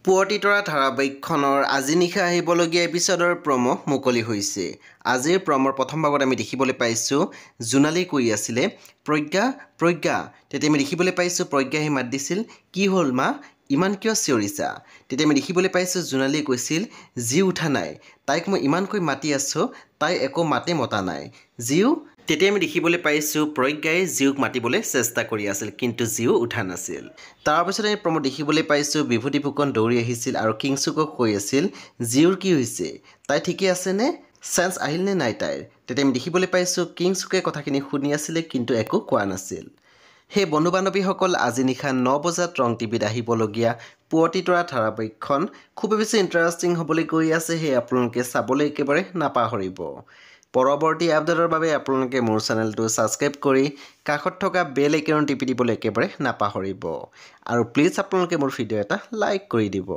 পুৱতি তৰা ধাৰাবাহিকখনৰ আজি নিশা আহিবলগীয়া এপিছডৰ প্ৰমো মুকলি হৈছে। আজিৰ প্ৰমৰ প্ৰথম ভাগত আমি দেখিবলৈ পাইছোঁ জোনালী কৈ আছিলে প্ৰজ্ঞা প্ৰজ্ঞা। তেতিয়া আমি দেখিবলৈ পাইছোঁ প্ৰজ্ঞাই মাত দিছিল, কি হ'ল মা, ইমান কিয় চিঞৰিছা? তেতিয়া আমি দেখিবলৈ পাইছোঁ জোনালীয়ে কৈছিল, জিউ উঠা নাই, তাইক মই ইমানকৈ মাতি আছোঁ, তাই একো মাতে মতা নাই। জিউ? তেতিয়া আমি দেখিবলৈ পাইছোঁ প্ৰজ্ঞাই জিউক মাতিবলৈ চেষ্টা কৰি আছিল, কিন্তু জিউ উঠা নাছিল। তাৰপিছত আমি প্ৰমোদ দেখিবলৈ পাইছোঁ বিভূতি ফুকন দৌৰি আহিছিল আৰু কিংচুকক কৈ আছিল, জিউৰ কি হৈছে, তাই ঠিকে আছেনে, চেঞ্চ আহিল নে নাই তাইৰ? তেতিয়া আমি দেখিবলৈ পাইছোঁ কিংচুকে কথাখিনি শুনি আছিলে কিন্তু একো কোৱা নাছিল। সেই বন্ধু বান্ধৱীসকল আজি নিশা 9 বজাত ৰং টিভিত আহিবলগীয়া পুৱতি তৰা ধাৰাবাহিকখন খুবেই বেছি ইণ্টাৰেষ্টিং হ'বলৈ গৈ আছে, সেয়ে আপোনালোকে চাবলৈ একেবাৰে নাপাহৰিব। পৰৱৰ্তী আপডেটৰ বাবে আপোনালোকে মোৰ চেনেলটো ছাবস্ক্ৰাইব কৰি কাষত থকা বেল আইকন টিপি দিবলৈ একেবাৰে নাপাহৰিব। আৰু প্লিজ আপোনালোকে মোৰ ভিডিঅ' এটা লাইক কৰি দিব।